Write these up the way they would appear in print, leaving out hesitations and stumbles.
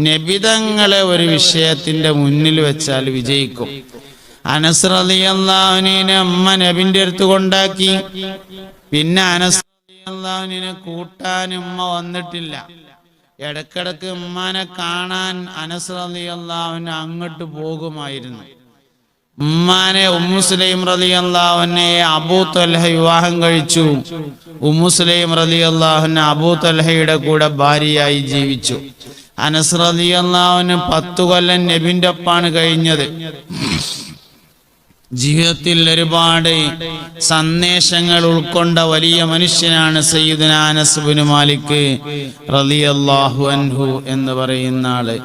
നബിതങ്ങളെ ഒരു വിഷയത്തിന്റെ മുന്നിൽ വെച്ചാൽ വിജയിക്കും. അനസ് റളിയല്ലാഹു അൻഹുവിനെ അമ്മ നബിന്റെ അടുത്ത് കൊണ്ടാക്കി. പിന്നെ അനസ് റളിയല്ലാഹു അൻഹുവിനെ കൂട്ടാൻ ഉമ്മ വന്നിട്ടില്ല. ഇടക്കിടക്ക് ഉമ്മാനെ കാണാൻ അനസ് റളിയല്ലാഹു അൻഹു അങ്ങോട്ട് പോകുമായിരുന്നു. ഉമ്മാനെ ഉമ്മു സുലൈം റളിയല്ലാഹു അൻഹയെ അബൂ തൽഹ വിവാഹം കഴിച്ചു. ഉമ്മു സുലൈം റളിയല്ലാഹു അൻഹ അബൂ തൽഹയുടെ കൂടെ ഭാര്യയായി ജീവിച്ചു. അനസ് റളിയല്ലാഹു അൻഹു 10 കൊല്ലം നബിന്റെ ഒപ്പാണ് കഴിഞ്ഞത്. ജീവിതത്തിൽ ഒരുപാട് സന്ദേശങ്ങൾ ഉൾക്കൊണ്ട വലിയ മനുഷ്യനാണ് സയ്യിദുനാ അനസ് ഇബ്നു മാലിക് റളിയല്ലാഹു അൻഹു എന്ന് പറയുന്ന ആള്.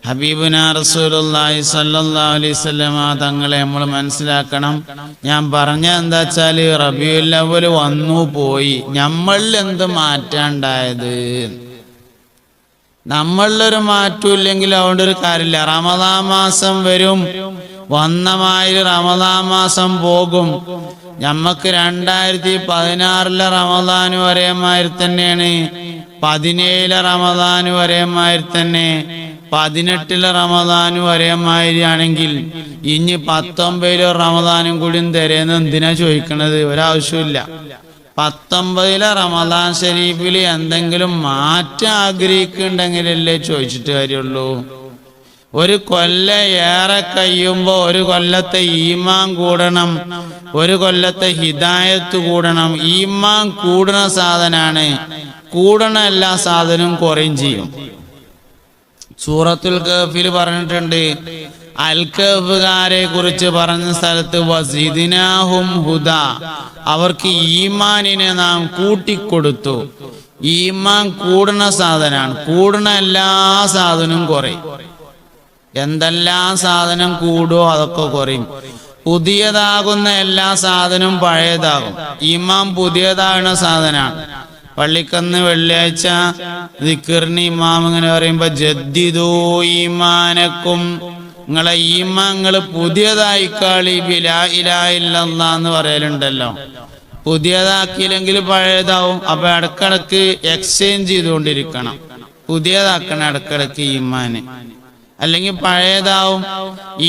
ഹബീബുനാ റസൂലുള്ളാഹി സ്വല്ലല്ലാഹു അലൈഹി വസല്ലമ തങ്ങളെ നമ്മൾ മനസ്സിലാക്കണം. ഞാൻ പറഞ്ഞ എന്താ വെച്ചാല് റബീഉൽ അവ്വൽ വന്നു പോയി, നമ്മളിൽ എന്ത് മാറ്റാണ്ടായത്? നമ്മളിലൊരു മാറ്റം ഇല്ലെങ്കിൽ അതുകൊണ്ട് ഒരു കാര്യമില്ല. റമദാൻ മാസം വരും, വന്നമാതിരി റമദാൻ മാസം പോകും. ഞമ്മക്ക് 2016 റമദാൻ ഒരേമാതിരി തന്നെയാണ്, 17 റമദാൻ ഒരേമാതിരി തന്നെ, 18 റമദാൻ ഒരേമാതിരി ആണെങ്കിൽ ഇനി 19 റമദാനും കൂടി തരുന്ന എന്തിനാ ചോദിക്കണത്? ഒരാവശ്യമില്ല. 19 റമദാൻ ഷരീഫിൽ എന്തെങ്കിലും മാറ്റം ആഗ്രഹിക്കുന്നുണ്ടെങ്കിലല്ലേ ചോദിച്ചിട്ട് കാര്യമുള്ളൂ. ഒരു കൊല്ലം ഏറെ കഴിയുമ്പോ ഒരു കൊല്ലത്തെ ഈമാൻ കൂടണം, ഒരു കൊല്ലത്തെ ഹിദായത്ത് കൂടണം. ഈമാൻ കൂടുന്ന സാധനാണ്, കൂടണ എല്ലാ സാധനവും കുറയും ചെയ്യും. സൂറത്തുൽ കഹ്ഫിൽ പറഞ്ഞിട്ടുണ്ട്, അൽ കഹ്ഫുകാരെ കുറിച്ച് പറഞ്ഞ സ്ഥലത്ത് വസിദ്നാഹും ഹുദാ, അവർക്ക് ഈമാനിനെ നാം കൂട്ടിക്കൊടുത്തു. ഈമാൻ കൂടുന്ന സാധനാണ്, കൂടുന്ന എല്ലാ സാധനവും കുറയും. എന്തെല്ലാം സാധനം കൂടുമോ അതൊക്കെ കുറയും. പുതിയതാകുന്ന എല്ലാ സാധനവും പഴയതാകും. ഈമാൻ പുതിയതാകുന്ന സാധനമാണ്. പള്ളിക്കന്ന് വെള്ളിയാഴ്ച ദിക്റിന് ഇമാം ഇങ്ങനെ പറയുമ്പോ ജദ്ദിദൂ ഈമാനക്കും, നിങ്ങളെ ഈമാങ്ങൾ പുതിയതായിക്കാളി ബിലാ ഇലാഹ ഇല്ലല്ലാഹ് എന്ന് പറയലുണ്ടല്ലോ. പുതിയതാക്കിയില്ലെങ്കിൽ പഴയതാവും. അപ്പൊ ഇടക്കിടക്ക് എക്സ്ചേഞ്ച് ചെയ്തുകൊണ്ടിരിക്കണം, പുതിയതാക്കണം ഇടക്കിടക്ക് ഈമാന്, അല്ലെങ്കിൽ പഴയതാവും.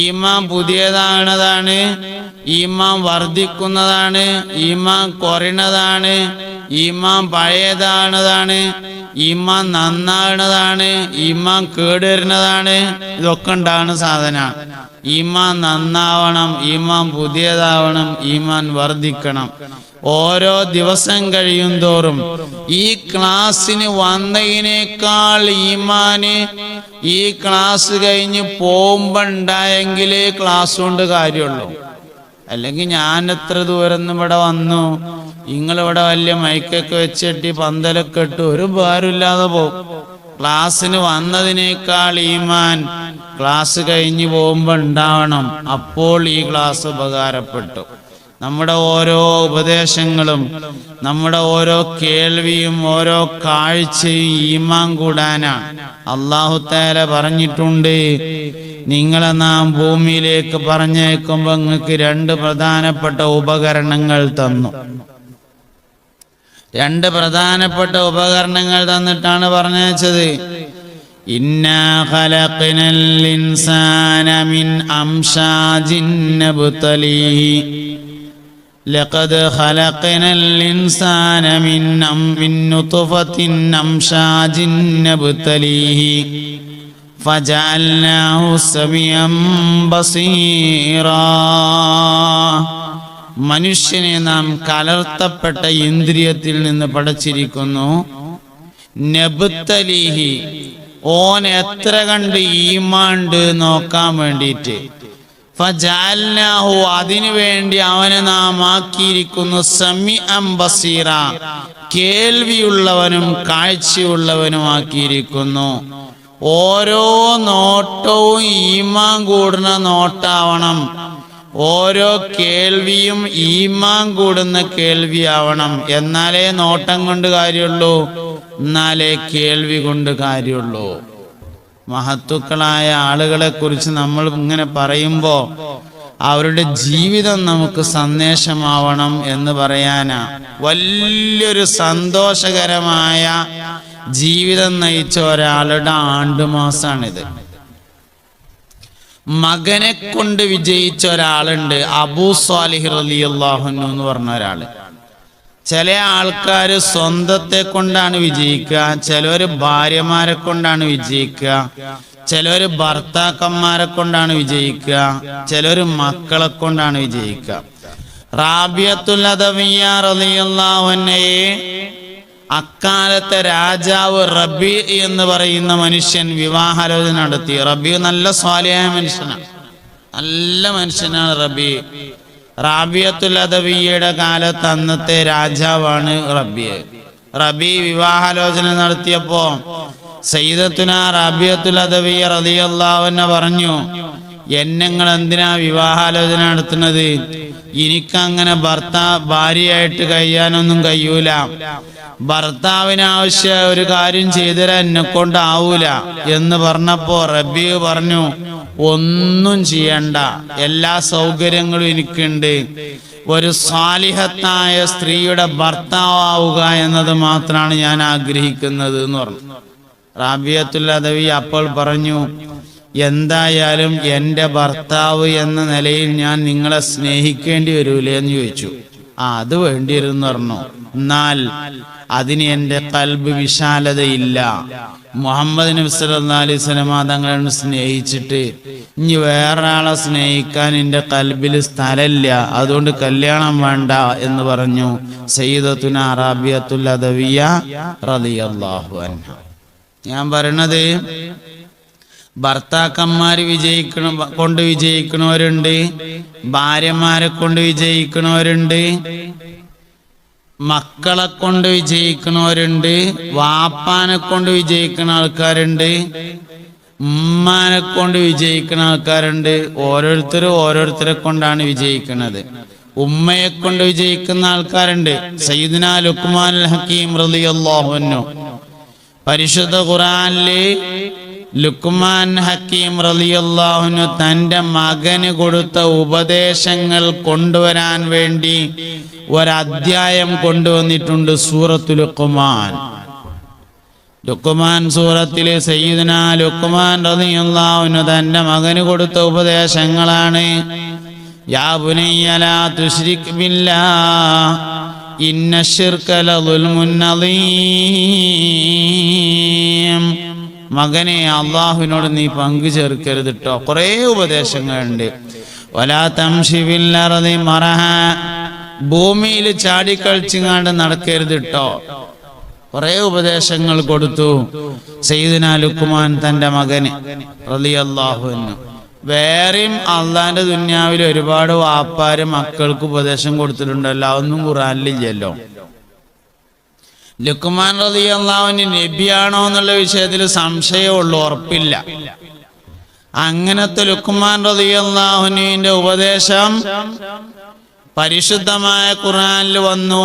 ഈമാൻ പുതിയതാണതാണ്, ഈമാൻ വർദ്ധിക്കുന്നതാണ്, ഈമാൻ കുറയുന്നതാണ്, ഈമാൻ പഴയതാണതാണ്, ഈമാൻ നന്നാകുന്നതാണ്, ഈമാൻ കേടുവരുന്നതാണ്. ഇതൊക്കെ ഉണ്ടാകുന്ന സാധനമാണ്. ഈമാൻ നന്നാവണം, ഈമാൻ പുതിയതാവണം, ഈമാൻ വർദ്ധിക്കണം. ഓരോ ദിവസം കഴിയും തോറും ഈ ക്ലാസ്സിന് വന്നതിനേക്കാൾ ഈമാന് ഈ ക്ലാസ് കഴിഞ്ഞ് പോകുമ്പോ ഉണ്ടായെങ്കിലേ ക്ലാസ് കൊണ്ട് കാര്യമുള്ളൂ. അല്ലെങ്കിൽ ഞാൻ എത്ര ദൂരം ഇവിടെ വന്നു, നിങ്ങളിവിടെ വലിയ മൈക്കൊക്കെ വെച്ചിട്ട് പന്തലൊക്കെ ഇട്ട് ഒരു ഭാരമില്ലാതെ പോകും. ക്ലാസ്സിന് വന്നതിനേക്കാൾ ഈമാൻ ക്ലാസ് കഴിഞ്ഞ് പോകുമ്പോ ഉണ്ടാവണം. അപ്പോൾ ഈ ക്ലാസ് ഉപകാരപ്പെട്ടു. നമ്മുടെ ഓരോ ഉപദേശങ്ങളും നമ്മുടെ ഓരോ കേൾവിയും ഓരോ കാഴ്ചയും ഈമാൻ കൂടാനാണ്. അല്ലാഹു തആല പറഞ്ഞിട്ടുണ്ട്, നിങ്ങളെ നാം ഭൂമിയിലേക്ക് പറഞ്ഞേക്കുമ്പോ നിങ്ങൾക്ക് 2 പ്രധാനപ്പെട്ട ഉപകരണങ്ങൾ തന്നു. 2 പ്രധാനപ്പെട്ട ഉപകരണങ്ങൾ തന്നിട്ടാണ് പറഞ്ഞത്. ഇന്നാ ഖലഖനൽ ഇൻസാന മിൻ അംശാജിൻ നബ്തലീഹി ലഖദ് ഖലഖനൽ ഇൻസാന മിൻ നുത്ഫത്തിൻ അംശാജിൻ നബ്തലീഹി ഫജഅൽനാഹു സമീഅൻ ബസീറാ. മനുഷ്യനെ നാം കലർത്തപ്പെട്ട ഇന്ദ്രിയത്തിൽ നിന്ന് പടച്ചിരിക്കുന്നു. നബ്തലീഹി, ഓൻ എത്ര കണ്ട് ഈമാണ്ട് നോക്കാൻ വേണ്ടിയിട്ട്. ഫജഅൽനാഹു, അതിനു വേണ്ടി അവനെ നാം ആക്കിയിരിക്കുന്നു സമീഅൻ ബസീറ, കേൾവിയുള്ളവനും കാഴ്ചയുള്ളവനുമാക്കിയിരിക്കുന്നു. ഓരോ നോട്ടവും ഈമാൻ കൂടുന്ന നോട്ടാവണം. ഓരോ കേൾവിയും ഈമാൻ കൂടുന്ന കേൾവിയാവണം. എന്നാലേ നോട്ടം കൊണ്ട് കാര്യമുള്ളൂ, എന്നാലേ കേൾവി കൊണ്ട് കാര്യമുള്ളൂ. മഹത്തുക്കളായ ആളുകളെ കുറിച്ച് നമ്മൾ ഇങ്ങനെ പറയുമ്പോ അവരുടെ ജീവിതം നമുക്ക് സന്ദേശമാവണം എന്ന് പറയാനാ. വലിയൊരു സന്തോഷകരമായ ജീവിതം നയിച്ച ഒരാളുടെ ആണ്ടുമാസാണിത്. മകനെ കൊണ്ട് വിജയിച്ച ഒരാളുണ്ട്, അബൂ സ്വാലിഹ് റളിയല്ലാഹു അൻഹു എന്ന് പറഞ്ഞ ഒരാള്. ചില ആൾക്കാർ സ്വന്തത്തെ കൊണ്ടാണ് വിജയിക്കുക, ചിലവര് ഭാര്യമാരെ കൊണ്ടാണ് വിജയിക്കുക, ചിലവര് ഭർത്താക്കന്മാരെ കൊണ്ടാണ് വിജയിക്കുക, ചിലവര് മക്കളെ കൊണ്ടാണ് വിജയിക്കുക. റാബിയത്തുൽ അദവിയ്യ റളിയല്ലാഹു അൻഹയെ അക്കാലത്തെ രാജാവ് റബീ എന്ന് പറയുന്ന മനുഷ്യൻ വിവാഹാലോചന നടത്തി. റബീ നല്ല സ്വാലിഹായ മനുഷ്യനാണ്, നല്ല മനുഷ്യനാണ് റബീ. റാബിയത്തുൽ അദവിയ്യയുടെ കാലത്ത് അന്നത്തെ രാജാവാണ് റബീ. റബീ വിവാഹാലോചന നടത്തിയപ്പോ സയ്യിദത്തുന റാബിയത്തുൽ അദവിയ്യ റളിയല്ലാഹു അൻഹ പറഞ്ഞു, എന്നെങ്ങൾ എന്തിനാ വിവാഹാലോചന നടത്തുന്നത്? എനിക്കങ്ങനെ ഭാര്യയായിട്ട് കഴിയാനൊന്നും കഴിയൂല. ഭർത്താവിന് ആവശ്യ ഒരു കാര്യം ചെയ്തുതരാൻ എന്നെ കൊണ്ടാവൂല എന്ന് പറഞ്ഞപ്പോ റബീ പറഞ്ഞു, ഒന്നും ചെയ്യണ്ട, എല്ലാ സൗകര്യങ്ങളും എനിക്കുണ്ട്. ഒരു സാലിഹത്തായ സ്ത്രീയുടെ ഭർത്താവുക എന്നത് മാത്രമാണ് ഞാൻ ആഗ്രഹിക്കുന്നത് എന്ന് പറഞ്ഞു. റാബിയത്തുൽ അദവി അപ്പോൾ പറഞ്ഞു, എന്തായാലും എൻ്റെ ഭർത്താവ് എന്ന നിലയിൽ ഞാൻ നിങ്ങളെ സ്നേഹിക്കേണ്ടി വരൂലേ എന്ന് ചോദിച്ചു. അത് വേണ്ടിയിരുന്നു പറഞ്ഞു. എന്നാൽ അതിന് എൻ്റെ ഖൽബ് വിശാലതയില്ല. മുഹമ്മദ് നബി സല്ലല്ലാഹു അലൈഹി വസല്ലം തങ്ങളെ സ്നേഹിച്ചിട്ട് ഇനി വേറൊരാളെ സ്നേഹിക്കാൻ എൻ്റെ ഖൽബിൽ സ്ഥലമില്ല, അതുകൊണ്ട് കല്യാണം വേണ്ട എന്ന് പറഞ്ഞു സയ്യിദത്തുന റാബിയത്തുൽ അദവിയ്യ റളിയല്ലാഹു അൻഹ. ഞാൻ പറയണത് ഭർത്താക്കന്മാര് കൊണ്ട് വിജയിക്കണവരുണ്ട്, ഭാര്യമാരെ കൊണ്ട് വിജയിക്കണവരുണ്ട്, മക്കളെ കൊണ്ട് വിജയിക്കണവരുണ്ട്, വാപ്പാനെ കൊണ്ട് വിജയിക്കുന്ന ആൾക്കാരുണ്ട്, ഉമ്മാനെ കൊണ്ട് വിജയിക്കുന്ന ആൾക്കാരുണ്ട്. ഓരോരുത്തരും ഓരോരുത്തരെ കൊണ്ടാണ് വിജയിക്കുന്നത്. ഉമ്മയെ കൊണ്ട് വിജയിക്കുന്ന ആൾക്കാരുണ്ട്. സയ്യിദുനാ ലുഖ്മാനുൽ ഹക്കീം റളിയല്ലാഹു അൻഹു പരിശുദ്ധ ഖുർആനിലെ ലുഖ്മാൻ ഹക്കീം റളിയല്ലാഹു അൻഹു തൻ്റെ മകന് കൊടുത്ത ഉപദേശങ്ങൾ കൊണ്ടുവരാൻ വേണ്ടി ഒരധ്യായം കൊണ്ടുവന്നിട്ടുണ്ട്, സൂറത്തുൽ ലുഖ്മാൻ. ലുഖ്മാൻ സൂറത്തിലെ സയ്യിദുനാ ലുഖ്മാൻ റളിയല്ലാഹു അൻഹു തൻ്റെ മകന് കൊടുത്ത ഉപദേശങ്ങളാണ്. യാ ബുനയ്യ ലാ തുശ്രിക് ബില്ലാഹ് ഇന്ന ശിർക ലദുൽമുൻ അദീം. മകനെ, അള്ളാഹുവിനോട് നീ പങ്കു ചേർക്കരുത് ട്ടോ. കുറേ ഉപദേശങ്ങളുണ്ട്. വലാ തംശി ഫിൽ അർദി മറഹ, ഭൂമിയിൽ ചാടിക്കളിച്ചിങ്ങാണ്ട് നടക്കരുത് ട്ടോ. കുറേ ഉപദേശങ്ങൾ കൊടുത്തു സയ്യിദുനാ ലുഖ്മാൻ തൻ്റെ മകന് റളിയല്ലാഹു അൻഹു. വേറെയും അള്ളാന്റെ ദുന്യാവിൽ ഒരുപാട് വാപ്പാര് മക്കൾക്ക് ഉപദേശം കൊടുത്തിട്ടുണ്ടല്ലോ, അതൊന്നും ഖുർആനിലില്ലല്ലോ. ലുഖ്മാൻ റളിയല്ലാഹു അൻഹു നബിയാണോ എന്നുള്ള വിഷയത്തിൽ സംശയമുള്ളൂ, ഉറപ്പില്ല. അങ്ങനത്തെ ലുഖ്മാൻ റളിയല്ലാഹു അൻഹുവിന്റെ ഉപദേശം പരിശുദ്ധമായ ഖുർആനിൽ വന്നു.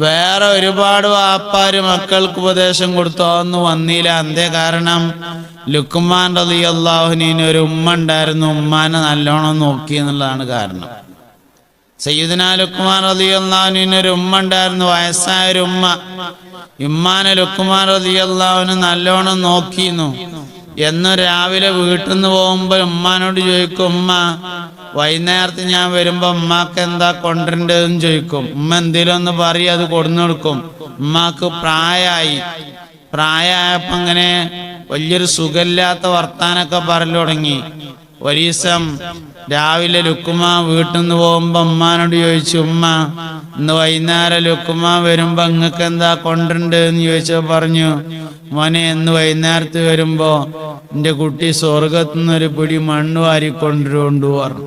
വേറെ ഒരുപാട് വാപ്പാര് മക്കൾക്ക് ഉപദേശം കൊടുത്തു, അതൊന്നും വന്നില്ല. എന്തേ കാരണം? ലുഖ്മാൻ റളിയല്ലാഹു അൻഹുവിന് ഒരു ഉമ്മ ഉണ്ടായിരുന്നു, ഉമ്മാനെ നല്ലോണം നോക്കി എന്നുള്ളതാണ് കാരണം. സയ്യിദുനാ ലുഖ്മാൻ റളിയല്ലാഹു അൻഹുവിന് ഒരു ഉമ്മ ഉണ്ടായിരുന്നു, വയസ്സായ ഒരു ഉമ്മ. ഉമ്മാനെ ലുഖ്മാൻ റളിയല്ലാഹു അൻഹു നല്ലോണം നോക്കിയിരുന്നു. എന്ന് രാവിലെ വീട്ടിൽ നിന്ന് പോകുമ്പോൾ ഉമ്മാനോട് ചോദിക്കും, ഉമ്മ വൈകുന്നേരത്ത് ഞാൻ വരുമ്പോ ഉമ്മാക്ക് എന്താ കൊണ്ടുവരേണ്ടതെന്ന് ചോദിക്കും. ഉമ്മ എന്തേലും ഒന്ന് പറയും, അത് കൊടുന്നു കൊടുക്കും. ഉമ്മാക്ക് പ്രായമായപ്പോ അങ്ങനെ വലിയൊരു സുഖമില്ലാത്ത വർത്താനൊക്കെ പറഞ്ഞു തുടങ്ങി. ഒരു ദിവസം രാവിലെ ലുഖ്മാൻ വീട്ടിൽ നിന്ന് പോകുമ്പോ ഉമ്മാനോട് ചോദിച്ചു, ഉമ്മ ഇന്ന് വൈകുന്നേരം ലുഖ്മാൻ വരുമ്പോ നിങ്ങൾക്ക് എന്താ കൊണ്ടുവരേണ്ടതെന്ന് ചോദിച്ചപ്പോ പറഞ്ഞു, മോനെ ഇന്ന് വൈകുന്നേരത്ത് വരുമ്പോ എന്റെ കുട്ടി സ്വർഗത്തുനിന്നൊരു പിടി മണ്ണ് വാരിക്കൊണ്ടുകൊണ്ട് പറഞ്ഞു.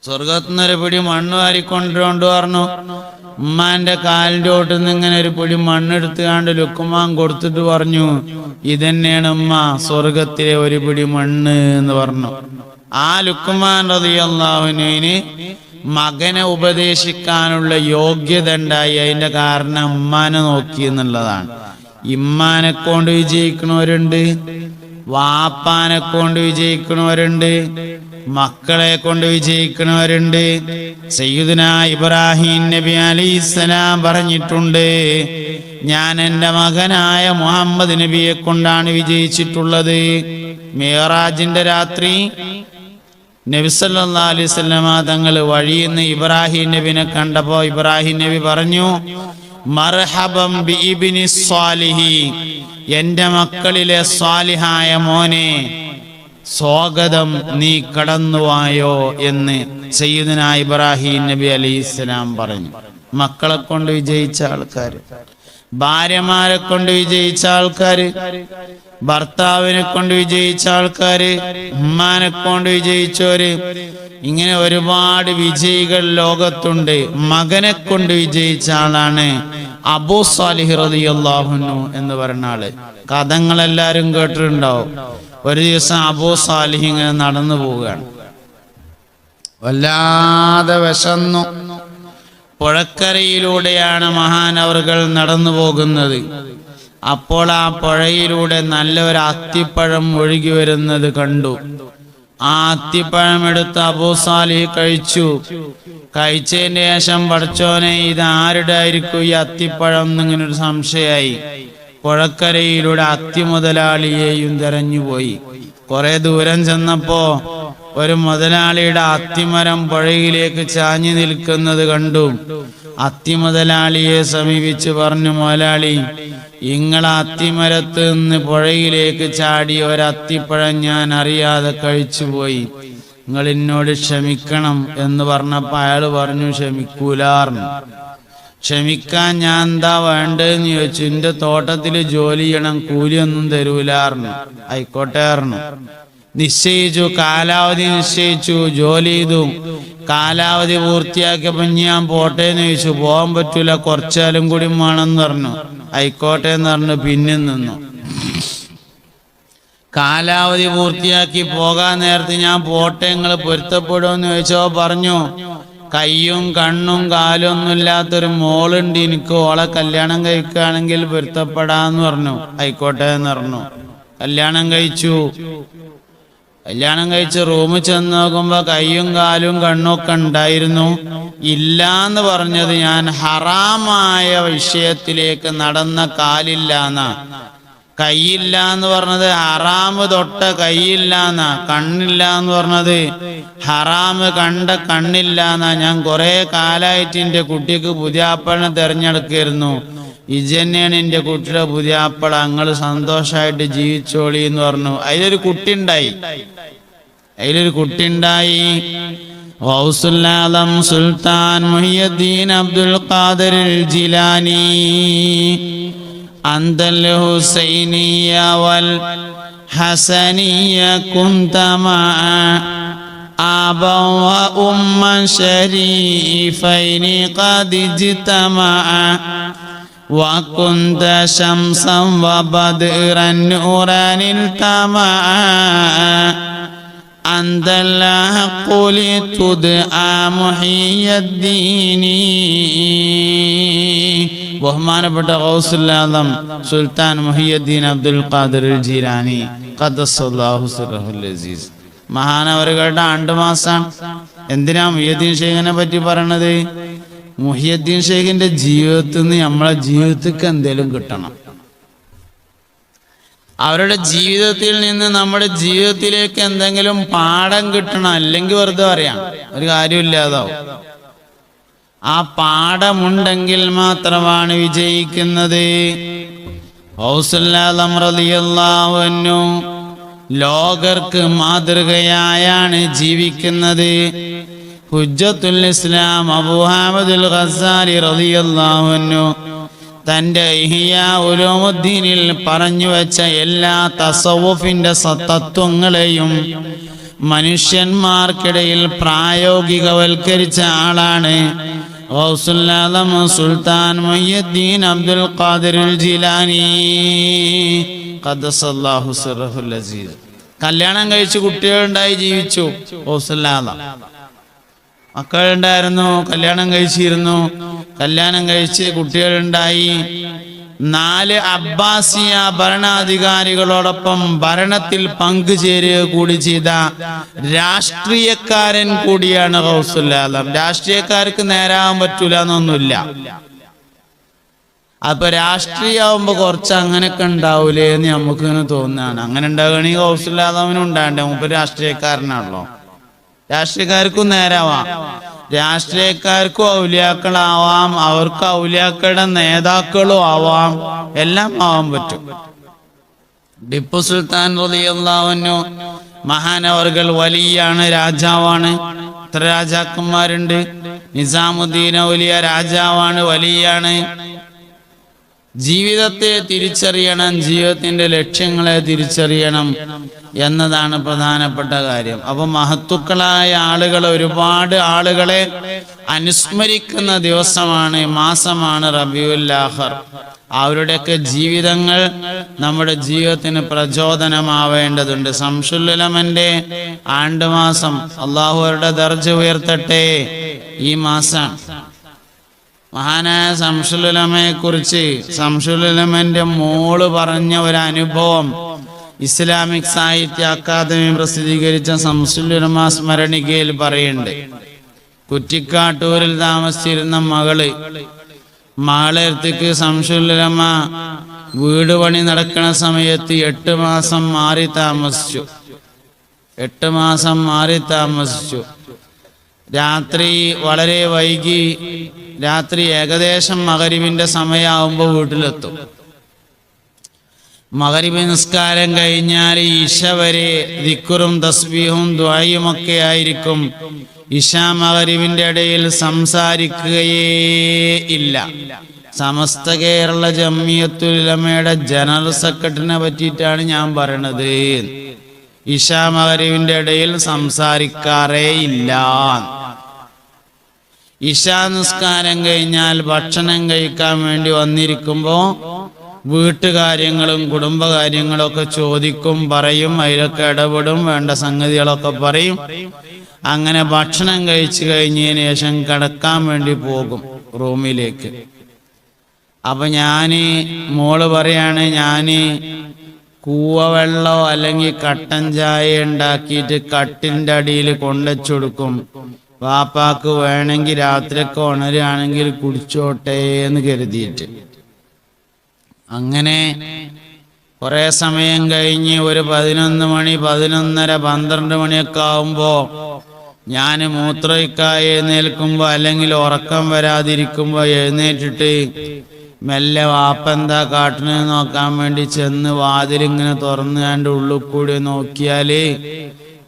സ്വർഗത്തുനിന്നൊരു പിടി മണ്ണ് വാരിക്കൊണ്ടുകൊണ്ട് പറഞ്ഞു. ഉമ്മാന്റെ കാലിന്റെ ഓട്ടിൽ നിന്ന് ഇങ്ങനെ ഒരു പിടി മണ്ണെടുത്തുകാണ്ട് ലുഖ്മാൻ കൊടുത്തിട്ട് പറഞ്ഞു, ഇതന്നെയാണ് ഉമ്മ സ്വർഗത്തിലെ ഒരു പിടി മണ്ണ് എന്ന് പറഞ്ഞു. ആ ലുഖ്മാൻ റളിയല്ലാഹു അൻഹുവിന് മകനെ ഉപദേശിക്കാനുള്ള യോഗ്യത ഉണ്ടായി. അതിന്റെ കാരണം ഉമ്മാനെ നോക്കി എന്നുള്ളതാണ്. ഇമ്മാനെ കൊണ്ട് വിജയിക്കണവരുണ്ട്, വാപ്പാനെ കൊണ്ട് വിജയിക്കണവരുണ്ട്, മക്കളെ കൊണ്ട് വിജയിക്കുന്നവരുണ്ട്. സയ്യിദുനാ ഇബ്രാഹിം നബി അലൈഹിസ്സലാം പറഞ്ഞിട്ടുണ്ട്, ഞാൻ എൻ്റെ മകനായ മുഹമ്മദ് നബിയെ കൊണ്ടാണ് വിജയിച്ചിട്ടുള്ളത്. മിഅ്റാജിന്റെ രാത്രി നബി സല്ലല്ലാഹു അലൈഹി വസല്ലമ തങ്ങൾ വഴിയിൽ നിന്ന് ഇബ്രാഹിം നബിനെ കണ്ടപ്പോൾ ഇബ്രാഹിം നബി പറഞ്ഞു, മർഹബം ബി ഇബ്നി സ്വാലിഹി, എൻ്റെ മക്കളിലെ സ്വാലിഹായ മോനെ, സ്വാഗതം, നീ കടന്നുവായോ എന്ന് സയ്യിദുനാ ഇബ്രാഹിം നബി അലൈഹിസ്സലാം പറഞ്ഞു. മക്കളെ കൊണ്ട് വിജയിച്ച ആൾക്കാര്, ഭാര്യമാരെ കൊണ്ട് വിജയിച്ച ആൾക്കാര്, ഭർത്താവിനെ കൊണ്ട് വിജയിച്ച ആൾക്കാര്, ഉമ്മാനെ കൊണ്ട് വിജയിച്ചവര്, ഇങ്ങനെ ഒരുപാട് വിജയികൾ ലോകത്തുണ്ട്. മകനെ കൊണ്ട് വിജയിച്ച ആളാണ് അബൂ സാലിഹ് റളിയല്ലാഹു അൻഹു എന്ന് പറയുന്ന ആള്. കഥകളെല്ലാരും കേട്ടിട്ടുണ്ടാവും. ഒരു ദിവസം അബൂ സാലിഹ് ഇങ്ങനെ നടന്നു പോവുകയാണ്. വല്ലാതെ വിശന്നു. പുഴക്കരയിലൂടെയാണ് മഹാനവറുകൾ നടന്നു പോകുന്നത്. അപ്പോൾ ആ പുഴയിലൂടെ നല്ലൊരു അത്തിപ്പഴം ഒഴുകി വരുന്നത് കണ്ടു. ആ അത്തിപ്പഴം എടുത്ത് അബൂ സാലിഹ് കഴിച്ചു. കഴിച്ചതിന് ശേഷം പടച്ചോനെ, ഇത് ആരുടെ ആയിരിക്കും ഈ അത്തിപ്പഴം എന്നിങ്ങനൊരു സംശയമായി. പുഴക്കരയിലൂടെ അത്തി മുതലാളിയെയും തെരഞ്ഞുപോയി. കുറെ ദൂരം ചെന്നപ്പോ ഒരു മുതലാളിയുടെ അത്തിമരം പുഴയിലേക്ക് ചാഞ്ഞു നിൽക്കുന്നത് കണ്ടു. അത്തി മുതലാളിയെ സമീപിച്ച് പറഞ്ഞു, മുതലാളി, ഇങ്ങളെ അത്തിമരത്ത് നിന്ന് പുഴയിലേക്ക് ചാടി ഒരത്തിപ്പഴം ഞാൻ അറിയാതെ കഴിച്ചുപോയി, നിങ്ങൾ എന്നോട് ക്ഷമിക്കണം എന്ന് പറഞ്ഞപ്പോ അയാള് പറഞ്ഞു, ക്ഷമിക്കൂലാർന്നു. ക്ഷമിക്കാൻ ഞാൻ എന്താ വേണ്ടതെന്ന് ചോദിച്ചു. എന്റെ തോട്ടത്തില് ജോലി ചെയ്യണം, കൂലിയൊന്നും തരൂലാർന്നു. ആയിക്കോട്ടെർന്നു. നിശ്ചയിച്ചു, കാലാവധി നിശ്ചയിച്ചു, ജോലി ചെയ്തു. കാലാവധി പൂർത്തിയാക്കിയപ്പോ ഞാൻ പോട്ടെ എന്ന് ചോദിച്ചു. പോകാൻ പറ്റൂല, കുറച്ചാലും കൂടി വേണമെന്ന് പറഞ്ഞു. ആയിക്കോട്ടെ എന്ന് പറഞ്ഞു. പിന്നെ നിന്നു. കാലാവധി പൂർത്തിയാക്കി പോകാൻ നേരത്ത് ഞാൻ പോട്ടെ, നിങ്ങൾ പൊരുത്തപ്പെടുമെന്ന് ചോദിച്ചോ. പറഞ്ഞു, കയ്യും കണ്ണും കാലും ഒന്നും ഇല്ലാത്തൊരു മോളുണ്ട് എനിക്ക്, ഓളെ കല്യാണം കഴിക്കുകയാണെങ്കിൽ പൊരുത്തപ്പെടാന്ന് പറഞ്ഞു. ആയിക്കോട്ടെ എന്ന് പറഞ്ഞു. കല്യാണം കഴിച്ചു. കല്യാണം കഴിച്ച് റൂമിൽ ചെന്ന് നോക്കുമ്പോ കയ്യും കാലും കണ്ണും ഒക്കെ ഉണ്ടായിരുന്നു. ഇല്ലാന്ന് പറഞ്ഞത് ഞാൻ ഹറാമായ വിഷയത്തിലേക്ക് നടന്ന കാലില്ലാന്നാ. കൈയില്ല എന്ന് പറഞ്ഞത് ഹറാമ് തൊട്ട കൈയില്ലാന്നാ. കണ്ണില്ല എന്ന് പറഞ്ഞത് ഹറാമ് കണ്ട കണ്ണില്ലാന്നാ. ഞാൻ കുറെ കാലായിട്ട് എന്റെ കുട്ടിക്ക് പുതിയാപ്പളിനെ തെരഞ്ഞെടുക്കായിരുന്നു. ഇജന്നെയാണ് എന്റെ കുട്ടിയുടെ പുതിയാപ്പള, അങ്ങള് സന്തോഷമായിട്ട് ജീവിച്ചോളി എന്ന് പറഞ്ഞു. അതിലൊരു കുട്ടി ഉണ്ടായി. ഗൗസുൽ ആലം സുൽത്താൻ മുഹിയുദ്ദീൻ അബ്ദുൽ ഖാദിർ ജിലാനി അന്തൽ ഹുസൈനിയ വൽ ഹസനിയ കുന്തമാ ആബാ വ ഉമ്മൻ ശരീഫൈനി ഖദ് ഇജ്തമാ وكنت شمسا وبدرا نورا التماء أنت الحق لتدعى محي الدين. ബഹുമാനപ്പെട്ട ഗൗസുൽ ആലം സുൽത്താൻ മുഹിയുദ്ദീൻ അബ്ദുൽ ഖാദിർ ജീലാനി ഖദ്ദസല്ലാഹു സിർറഹുൽ അസീസ് മഹാനവറുകളുടെ ആണ്ടുമാസാണ്. എന്തിനാ മുഹിയുദ്ദീൻ ഷെയ്ഖിനെ പറ്റി പറയണത്? മുഹിയുദ്ദീൻ ഷെയ്ഖിന്റെ ജീവിതത്തിൽ നിന്ന് നമ്മളെ ജീവിതത്തിക്ക് എന്തെങ്കിലും കിട്ടണം. അവരുടെ ജീവിതത്തിൽ നിന്ന് നമ്മുടെ ജീവിതത്തിലേക്ക് എന്തെങ്കിലും പാഠം കിട്ടണം. അല്ലെങ്കിൽ വെറുതെ പറയാം, ഒരു കാര്യമില്ലാതാവും. ആ പാഠമുണ്ടെങ്കിൽ മാത്രമാണ് വിജയിക്കുന്നത്. ഗൗസുൽ ആലം റളിയല്ലാഹു അൻഹു ലോകർക്ക് മാതൃകയായാണ് ജീവിക്കുന്നത്. ഹുജ്ജത്തുൽ ഇസ്ലാം അബൂ ഹാമിദുൽ ഗസ്സാലി റളിയല്ലാഹു അൻഹു തന്റെ ഇഹ്യാ ഉലൂമുദ്ദീനിൽ പറഞ്ഞു വെച്ച എല്ലാ തസവുഫിന്റെ തത്വങ്ങളെയും മനുഷ്യന്മാർക്കിടയിൽ പ്രായോഗികവൽക്കരിച്ച ആളാണ് ഗൗസുൽ ആലം സുൽത്താൻ മുഹിയുദ്ദീൻ അബ്ദുൽ ഖാദിർ ജിലാനി ഖദ്ദസല്ലാഹു സിർറഹുൽ അസീസ്. കല്യാണം കഴിച്ച് കുട്ടികളുണ്ടായി ജീവിച്ചു ഗൗസുൽ ആലം. മക്കളുണ്ടായിരുന്നു, കല്യാണം കഴിച്ചിരുന്നു. കല്യാണം കഴിച്ച് കുട്ടികളുണ്ടായി. 4 അബ്ബാസിയ ഭരണാധികാരികളോടൊപ്പം ഭരണത്തിൽ പങ്കുചേരുക കൂടി ചെയ്ത രാഷ്ട്രീയക്കാരൻ കൂടിയാണ് ഗൗസുൽ ആലം. രാഷ്ട്രീയക്കാർക്ക് നേരാകാൻ പറ്റൂല എന്നൊന്നുമില്ല. അപ്പൊ രാഷ്ട്രീയമാകുമ്പോ കുറച്ച് അങ്ങനെയൊക്കെ ഉണ്ടാവൂലേ എന്ന് നമുക്ക് ഇങ്ങനെ തോന്നുകയാണ്. അങ്ങനെ ഉണ്ടാവുകയാണെങ്കിൽ ഗൗസുൽ ആലമിനും ഉണ്ടാകണ്ടേ? മുമ്പ് രാഷ്ട്രീയക്കാരനാണല്ലോ. രാഷ്ട്രീയക്കാർക്കും നേരാവാം, രാഷ്ട്രീയക്കാർക്കും ഔലിയാക്കളാവാം, അവർക്ക് ഔലിയാക്കളുടെ നേതാക്കളും ആവാം, എല്ലാം ആവാൻ പറ്റും. ടിപ്പു സുൽത്താൻ റളിയല്ലാഹു അൻഹു മഹാനവർകൾ വലിയാണ്, രാജാവാണ്. എത്ര രാജാക്കന്മാരുണ്ട്? നിസാമുദ്ദീൻ ഔലിയ രാജാവാണ്, വലിയാണ്. ജീവിതത്തെ തിരിച്ചറിയണം, ജീവിതത്തിന്റെ ലക്ഷ്യങ്ങളെ തിരിച്ചറിയണം എന്നതാണ് പ്രധാനപ്പെട്ട കാര്യം. അപ്പൊ മഹത്തുക്കളായ ആളുകൾ, ഒരുപാട് ആളുകളെ അനുസ്മരിക്കുന്ന ദിവസമാണ്, മാസമാണ് റബീഉൽ ആഖിർ. അവരുടെയൊക്കെ ജീവിതങ്ങൾ നമ്മുടെ ജീവിതത്തിന് പ്രചോദനമാവേണ്ടതുണ്ട്. ശംസുൽ ഉലമന്റെ ആണ്ടുമാസം, അള്ളാഹു അവരുടെ ദർജ ഉയർത്തട്ടെ, ഈ മാസം. മഹാനായ ശംസുൽ ഉലമയെ കുറിച്ച് ശംസുൽ ഉലമന്റെ മോള് പറഞ്ഞ ഒരു അനുഭവം ഇസ്ലാമിക് സാഹിത്യ അക്കാദമി പ്രസിദ്ധീകരിച്ച ശംസുൽ ഉലമ സ്മരണികയിൽ പറയുന്നുണ്ട്. കുറ്റിക്കാട്ടൂരിൽ താമസിച്ചിരുന്ന മകളടുത്തേക്ക് ശംസുൽ ഉലമ വീട് പണി നടക്കുന്ന സമയത്ത് 8 മാസം മാറി താമസിച്ചു. 8 മാസം മാറി താമസിച്ചു. രാത്രി വളരെ വൈകി, രാത്രി ഏകദേശം മഗ്‌രിബിന്റെ സമയമാകുമ്പോൾ വീട്ടിലെത്തും. മഗ്‌രിബ് നിസ്കാരം കഴിഞ്ഞാൽ ഇശ വരെ ദിക്റും തസ്ബീഹും ദുആയും ഒക്കെ ആയിരിക്കും. ഇശ മഗ്‌രിബിന്റെ ഇടയിൽ സംസാരിക്കുകയേ ഇല്ല. സമസ്ത കേരള ജംഇയ്യത്തുൽ ഉലമയുടെ ജനറൽ സെക്രട്ടറിനെ പറ്റിയിട്ടാണ് ഞാൻ പറയണത്. ഇശ മഗ്‌രിബിന്റെ ഇടയിൽ സംസാരിക്കാറേ ഇല്ല. ഇശാ നിസ്കാരം കഴിഞ്ഞാൽ ഭക്ഷണം കഴിക്കാൻ വേണ്ടി വന്നിരിക്കുമ്പോൾ വീട്ടുകാര്യങ്ങളും കുടുംബകാര്യങ്ങളും ഒക്കെ ചോദിക്കും, പറയും, അതിലൊക്കെ ഇടപെടും, വേണ്ട സംഗതികളൊക്കെ പറയും. അങ്ങനെ ഭക്ഷണം കഴിച്ചു കഴിഞ്ഞതിന് ശേഷം കിടക്കാൻ വേണ്ടി പോകും റൂമിലേക്ക്. അപ്പൊ മോള് പറയാണ്, ഞാന് കൂവവെള്ളോ അല്ലെങ്കിൽ കട്ടൻ ചായ ഉണ്ടാക്കിയിട്ട് കട്ടിലിന്റെ അടിയിൽ കൊണ്ടുവച്ചെടുക്കും. വാപ്പാക്ക് വേണമെങ്കിൽ രാത്രിയൊക്കെ ഉണരുകയാണെങ്കിൽ കുടിച്ചോട്ടെ എന്ന് കരുതിയിട്ട്. അങ്ങനെ കുറെ സമയം കഴിഞ്ഞ് ഒരു 11 മണി, 11:30, 12 മണിയൊക്കെ ആവുമ്പോ ഞാൻ മൂത്രമൊഴിക്കാതെ എഴുന്നേൽക്കുമ്പോ അല്ലെങ്കിൽ ഉറക്കം വരാതിരിക്കുമ്പോ എഴുന്നേറ്റിട്ട് മെല്ലെ വാപ്പ എന്താ കാട്ടണെന്ന് നോക്കാൻ വേണ്ടി ചെന്ന് വാതിലിങ്ങനെ തുറന്നു കണ്ട് ഉള്ളിൽ കൂടി നോക്കിയാല്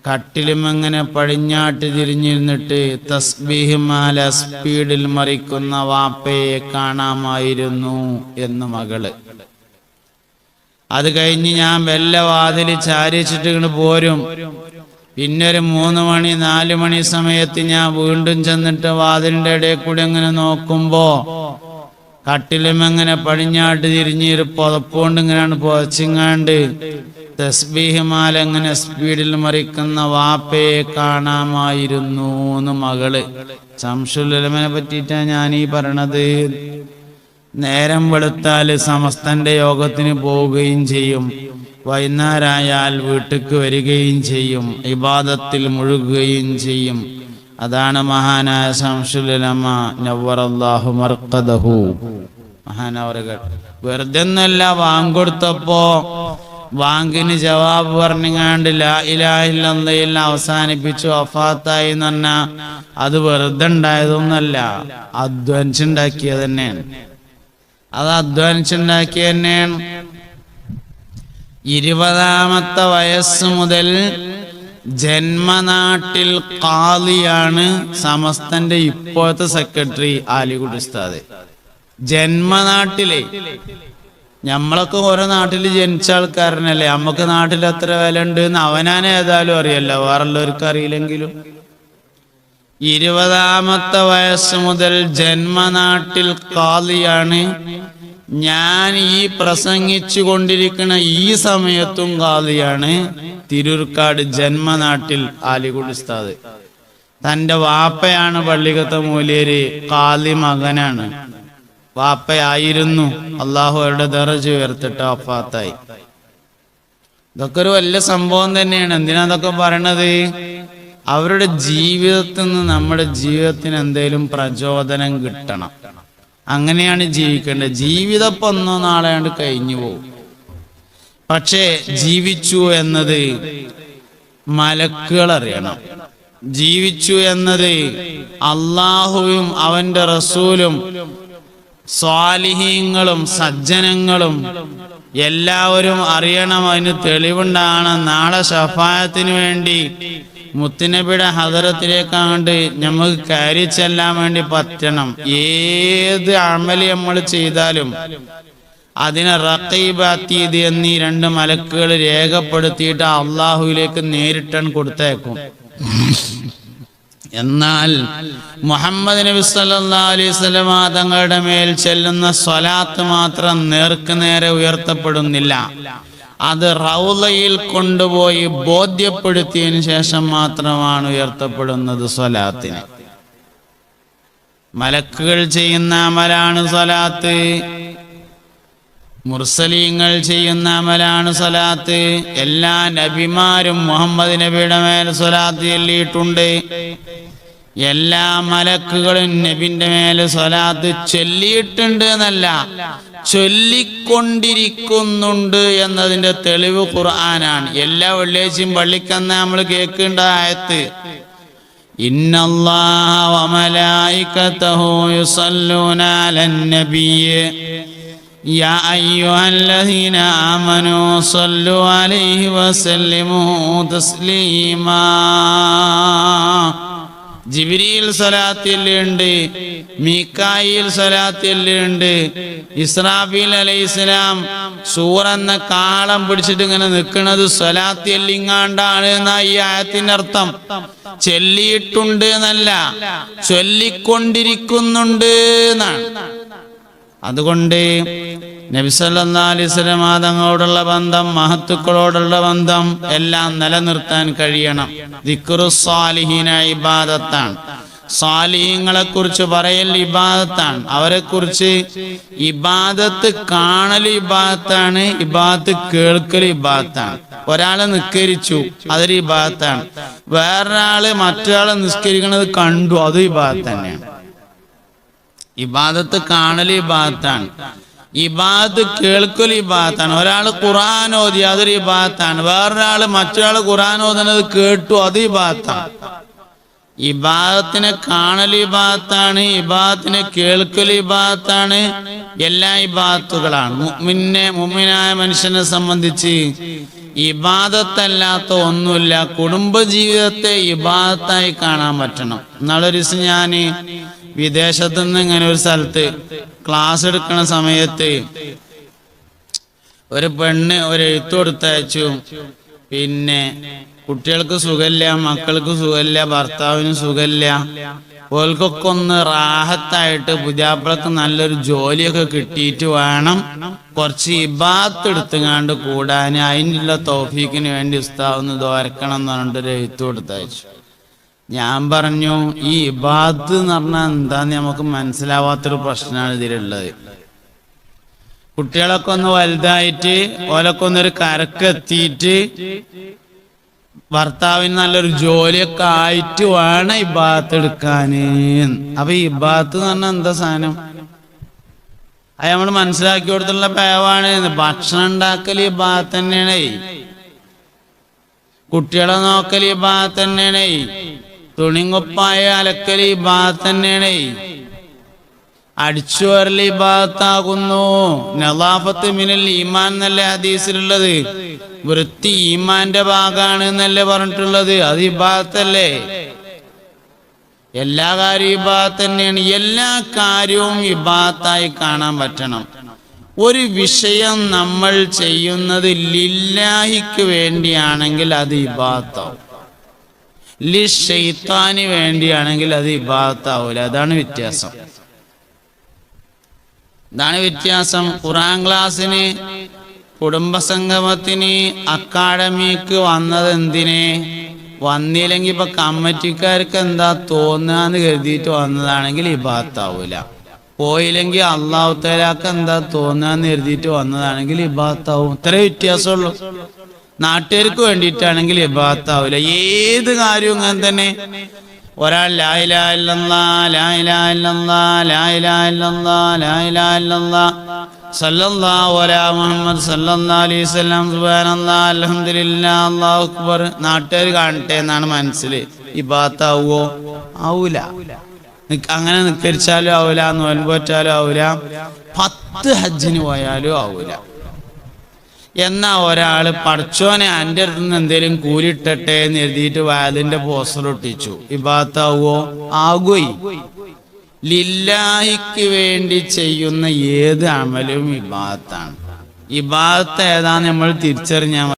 കട്ടിലും അങ്ങനെ പടിഞ്ഞാട്ട് തിരിഞ്ഞിരുന്നിട്ട് തസ്ബീഹ് മാല സ്പീഡിൽ മറിക്കുന്ന വാപ്പയെ കാണാമായിരുന്നു എന്ന് മകള്. അത് കഴിഞ്ഞ് ഞാൻ വെല്ല വാതിൽ ചാരിച്ചിട്ട് ഇങ്ങോട്ട് പോരും. പിന്നെ ഒരു 3 മണി 4 മണി സമയത്ത് ഞാൻ വീണ്ടും ചെന്നിട്ട് വാതിലിന്റെ ഇടയിൽ കൂടി അങ്ങനെ നോക്കുമ്പോ കട്ടിലും അങ്ങനെ പടിഞ്ഞാട്ട് തിരിഞ്ഞൊരു പുതപ്പുകൊണ്ട് ഇങ്ങനെയാണ് പുതച്ചിങ്ങാണ്ട് തസ്ബീഹ് മാല എങ്ങനെ സ്പീഡിൽ മറിക്കുന്ന വാപ്പയെ കാണാമായിരുന്നു എന്ന് മകള്. ശംസുൽ ഉലമയെ പറ്റിയിട്ടാ ഞാൻ ഈ പറയണത്. നേരം വെളുത്താൽ സമസ്തന്റെ യോഗത്തിന് പോവുകയും ചെയ്യും, വൈകുന്നേരമായാൽ വീട്ടിക്ക് വരികയും ചെയ്യും, ഇബാദത്തിൽ മുഴുകുകയും ചെയ്യും. അതാണ് മഹാനായ ശംസുൽ ഉലമ നവ്വറല്ലാഹു മർഖദഹു. മഹാനവറുകൾ വെറുതെ ഒന്നല്ല, വാങ്കൊടുത്തപ്പോ വാങ്കിന് ജവാബ് പറഞ്ഞാണ്ട് ലാ ഇലാഹ ഇല്ലല്ലാഹ് അവസാനിപ്പിച്ചു വഫാത്തായി എന്ന് പറഞ്ഞാൽ അത് വെറുതെ ഉണ്ടായതൊന്നല്ല, അധ്വാനിച്ചുണ്ടാക്കിയത് തന്നെയാണ്. അത് അധ്വാനിച്ചുണ്ടാക്കിയത് തന്നെയാണ്. 20ാമത്തെ വയസ്സ് മുതൽ ജന്മനാട്ടിൽ ഖാളിയാണ് സമസ്തന്റെ ഇപ്പോഴത്തെ സെക്രട്ടറി ആലിക്കുട്ടി ഉസ്താദ്. ജന്മനാട്ടിലെ നമ്മളൊക്കെ ഓരോ നാട്ടിൽ ജനിച്ച ആൾക്കാരനല്ലേ, നമുക്ക് നാട്ടിൽ എത്ര വില ഉണ്ട് എന്ന് അവനാനെ ഏതായാലും അറിയല്ലോ, വേറുള്ളവർക്ക് അറിയില്ലെങ്കിലും. 20ാമത്തെ വയസ്സ് മുതൽ ജന്മനാട്ടിൽ ഖാളിയാണ്. ഞാൻ ഈ പ്രസംഗിച്ചു കൊണ്ടിരിക്കുന്ന ഈ സമയത്തും ഖാളിയാണ്. തിരൂർക്കാട് ജന്മനാട്ടിൽ ആലിക്കുട്ടി ഉസ്താദ്. തന്റെ വാപ്പയാണ് പള്ളിക്കത്തെ മൂല്യര്, ഖാളി മകനാണ്. വാപ്പയായിരുന്നു. അള്ളാഹു അവരുടെ ദറജ ഉയർത്തിട്ട് വഫാത്തായി. ഇതൊക്കെ ഒരു വലിയ സംഭവം തന്നെയാണ്. എന്തിനാ അതൊക്കെ പറയണത്? അവരുടെ ജീവിതത്തിൽ നിന്ന് നമ്മുടെ ജീവിതത്തിന് എന്തെങ്കിലും പ്രചോദനം കിട്ടണം. അങ്ങനെയാണ് ജീവിക്കേണ്ടത്. ജീവിതം ഇപ്പൊ ഒന്നോ നാളെയാണ്ട് കഴിഞ്ഞു പോകും. പക്ഷേ ജീവിച്ചു എന്നത് മലക്കുകൾ അറിയണം. ജീവിച്ചു എന്നത് അള്ളാഹുവും അവന്റെ റസൂലും സ്വാലിഹീങ്ങളും സജ്ജനങ്ങളും എല്ലാവരും അറിയണം. അതിന് തെളിവുണ്ടാണ്. നാളെ ശഫാഅത്തിന് വേണ്ടി മുത്തുനബിയുടെ ഹദറത്തിലേക്കാണ്ട് നമുക്ക് കയറി ചെല്ലാൻ വേണ്ടി പറ്റണം. ഏത് അമല് നമ്മൾ ചെയ്താലും അതിനെ റഖീബ് അതീദ് എന്നീ രണ്ട് മലക്കുകൾ രേഖപ്പെടുത്തിയിട്ട് അള്ളാഹുവിലേക്ക് നേരിട്ടാണ് കൊടുത്തേക്കും. എന്നാൽ മുഹമ്മദ് നബി സല്ലല്ലാഹു അലൈഹി വസല്ലം തങ്ങളുടെ മേൽ ചെല്ലുന്ന സ്വലാത്ത് മാത്രം നേർക്ക് നേരെ ഉയർത്തപ്പെടുന്നില്ല. അത് റൗളയിൽ കൊണ്ടുപോയി ബോധ്യപ്പെടുത്തിയതിനു ശേഷം മാത്രമാണ് ഉയർത്തപ്പെടുന്നത് സ്വലാത്തിന്. മലക്കുകൾ ചെയ്യുന്ന അമലാണ് സ്വലാത്ത്, മുർസലീങ്ങൾ ചെയ്യുന്ന അമലാണ് സ്വലാത്ത്. എല്ലാ നബിമാരും മുഹമ്മദ് നബിയുടെ മേൽ സ്വലാത്ത് ചൊല്ലിയിട്ടുണ്ട്. എല്ലാ മലക്കുകളും നബിന്റെ മേൽ സ്വലാത്ത് ചൊല്ലിയിട്ടുണ്ട് എന്നല്ല, ചൊല്ലിക്കൊണ്ടിരിക്കുന്നുണ്ട് എന്നതിന്റെ തെളിവ് ഖുർആനാണ്. എല്ലാ വെള്ളിയാഴ്ചയും പള്ളിക്കന്ന് നമ്മൾ കേൾക്കേണ്ട ആയത്ത് ഇന്നല്ലാഹ വമലായികതഹു യുസല്ലൂന അലൻ നബിയ്യ യാ അയ്യുഹല്ലദീന ആമനൂ സ്വല്ലു അലൈഹി വസല്ലിമൂ തസ്ലീമാ. ജിബ്രീൽ സ്വലാത്തിലുണ്ട്, മീകായിൽ സ്വലാത്തിലുണ്ട്. ഇസ്രാഫീൽ അലൈഹിസ്സലാം സൂറെന്ന കാളം പിടിച്ചിട്ട് ഇങ്ങനെ നിൽക്കുന്നത് സ്വലാത്തിലിങ്ങാണ്ടാണ് എന്നാ ഈ ആയത്തിന്റെ അർത്ഥം. ചൊല്ലിയിട്ടുണ്ട് എന്നല്ല, ചൊല്ലിക്കൊണ്ടിരിക്കുന്നുണ്ട് എന്നാണ്. അതുകൊണ്ട് നബി സല്ലല്ലാഹു അലൈഹി വസല്ലം തങ്ങളോടുള്ള ബന്ധം, മഹത്തുക്കളോടുള്ള ബന്ധം എല്ലാം നിലനിർത്താൻ കഴിയണം. ദിക്റുസ് സാലിഹീന ഇബാദത്താണ്. സാലിഹീങ്ങളെ കുറിച്ച് പറയൽ ഇബാദത്താണ്. അവരെ കുറിച്ച് ഇബാദത്ത് കാണൽ ഇബാദത്താണ്, ഇബാദത്ത് കേൾക്കൽ ഇബാദത്താണ്. ഒരാളെ നിസ്കരിച്ചു, അതൊരു ഇബാദത്താണ്. വേറൊരാള് മറ്റൊരാളെ നിസ്കരിക്കുന്നത് കണ്ടു, അത് ഇബാദത്ത് തന്നെയാണ്. ഇബാദത്ത് കാണൽ ഇബാദത്താണ്, ഇബാദത്ത് കേൾക്കൽ ഇബാദത്താണ്. ഒരാൾ ഖുർആൻ ഓതി, അതൊരു ഇബാദത്താണ്. വേറൊരാള് മറ്റൊരാൾ ഖുർആൻ ഓതുന്നത് കേട്ടു, അത് ഇബാദത്താണ്. ഇബാദത്തിനെ കാണൽ ഇബാദത്താണ്, ഇബാദത്തിനെ കേൾക്കൽ ഇബാദത്താണ്. എല്ലാ ഇബാദത്തുകളാണ്. മുഅ്മിനായ മനുഷ്യനെ സംബന്ധിച്ച് ഇബാദത്തല്ലാത്ത ഒന്നുമില്ല. കുടുംബജീവിതത്തെ ഇബാദത്തായി കാണാൻ പറ്റണം. നാളൊരു ദിവസം ഞാൻ വിദേശത്തു നിന്ന് ഇങ്ങനെ ഒരു സ്ഥലത്ത് ക്ലാസ് എടുക്കുന്ന സമയത്ത് ഒരു പെണ്ണ് ഒരു എഴുത്ത് കൊടുത്തയച്ചു. പിന്നെ കുട്ടികൾക്ക് സുഖമില്ല, മക്കൾക്ക് സുഖമില്ല, ഭർത്താവിന് സുഖമില്ല. ഓൽക്കൊക്കെ ഒന്ന് റാഹത്തായിട്ട് പുതിയാപ്പിളക്ക് നല്ലൊരു ജോലിയൊക്കെ കിട്ടിയിട്ട് വേണം കുറച്ച് ഇബാദത്ത് എടുത്തുങ്ങാണ്ട് കൂടാൻ. അതിനുള്ള തൗഫീക്കിന് വേണ്ടി ഉസ്താദ് ദോരക്കണം എന്ന് പറഞ്ഞിട്ടൊരു എഴുത്ത് കൊടുത്തയച്ചു. ഞാൻ പറഞ്ഞു, ഈ ഇബാദത്ത് എന്ന് പറഞ്ഞാൽ എന്താന്ന് നമുക്ക് മനസ്സിലാവാത്തൊരു പ്രശ്നമാണ് ഇതിലുള്ളത്. കുട്ടികളൊക്കെ ഒന്ന് വലുതായിട്ട് ഓലൊക്കെ ഒന്നൊരു കരക്കെത്തിയിട്ട് ഭർത്താവിന് നല്ലൊരു ജോലിയൊക്കെ ആയിട്ട് വേണം ഇബാദത്ത് എടുക്കാന്. അപ്പൊ ഈ ഇബാദത്ത് എന്ന് പറഞ്ഞാൽ എന്താ സാധനം? അത് നമ്മൾ മനസ്സിലാക്കി കൊടുത്തുള്ള പേവാണ്. ഭക്ഷണം ഉണ്ടാക്കൽ ഇബാദത്ത് തന്നെയാണ്, കുട്ടികളെ നോക്കൽ ഇബാദത്ത് തന്നെയാണ്, തുണിങ്കൊപ്പായ അലക്കൽ ഇബാദത്ത് തന്നെയാണ്, അടിച്ചുവരൽ ഇബാദത്താകുന്നു. നളാഫത്ത് മിനൽ ഈമാൻ എന്നല്ലേ ഹദീസിലുള്ളത്. വൃത്തി ഈമാന്റെ ഭാഗമാണ് എന്നല്ലേ പറഞ്ഞിട്ടുള്ളത്. അത് ഇബാദത്തല്ലേ? എല്ലാ കാര്യവും ഇബാദത്ത് തന്നെയാണ്. എല്ലാ കാര്യവും ഇബാദത്തായി കാണാൻ പറ്റണം. ഒരു വിഷയം നമ്മൾ ചെയ്യുന്നത് ലില്ലാഹിക്ക് വേണ്ടിയാണെങ്കിൽ അത് ഇബാദത്താവും, ലിശൈത്താന് വേണ്ടിയാണെങ്കിൽ അത് ഇബാദത്താവൂല. അതാണ് വ്യത്യാസം. ഖുർആൻ ക്ലാസ്സിന്, കുടുംബസംഗമത്തിന്, അക്കാഡമിക്ക് വന്നത് എന്തിനെ? വന്നില്ലെങ്കിൽ ഇപ്പൊ കമ്മിറ്റിക്കാർക്ക് എന്താ തോന്നുകയെന്ന് കരുതിയിട്ട് വന്നതാണെങ്കിൽ ഇബാദത്താവൂല. പോയില്ലെങ്കിൽ അള്ളാഹു തആലക്ക് എന്താ തോന്നാന്ന് എഴുതിയിട്ട് വന്നതാണെങ്കിൽ ഇബാദത്താവും. ഇത്രേ വ്യത്യാസമുള്ളൂ. നാട്ടുകാർക്ക് വേണ്ടിയിട്ടാണെങ്കിൽ ഇബാദത്താവൂല. ഏത് കാര്യവും അങ്ങനെ തന്നെ. ഒരാൾ ലാ ഇലാഹ ഇല്ലല്ലാഹ് ലാ ഇലാഹ ഇല്ലല്ലാഹ് ലാ ഇലാഹ ഇല്ലല്ലാഹ് ലാ ഇലാഹ ഇല്ലല്ലാഹ് സല്ലല്ലാഹു അലാ മുഹമ്മദ് സല്ലല്ലാഹു അലൈഹി വസല്ലം സുബ്ഹാനല്ലാഹ് അൽഹംദുലില്ലാഹ് അല്ലാഹു അക്ബർ നാട്ടുകാർ കാണട്ടെ എന്നാണ് മനസ്സിൽ. ഇബാദത്താവോ? ആവൂല. അങ്ങനെ നിക്കരിച്ചാലും ആവൂല, നോൻപ് വെച്ചാലും ആവൂല, 10 ഹജ്ജിന് പോയാലും ആവൂല. എന്നാ ഒരാള് പടച്ചോനെ എൻ്റെ അടുത്ത് നിന്ന് എന്തേലും കൂലിട്ടട്ടെ എന്ന് എഴുതിയിട്ട് വാതിന്റെ പോസ്റ്റർ ഒട്ടിച്ചു. ഇബാദത്താവോ? ആകുയി. ലില്ലാഹിക്ക് വേണ്ടി ചെയ്യുന്ന ഏത് അമലും ഇബാദത്താണ്. ഇബാദത്ത് ഏതാന്ന് നമ്മൾ തിരിച്ചറിഞ്ഞാൽ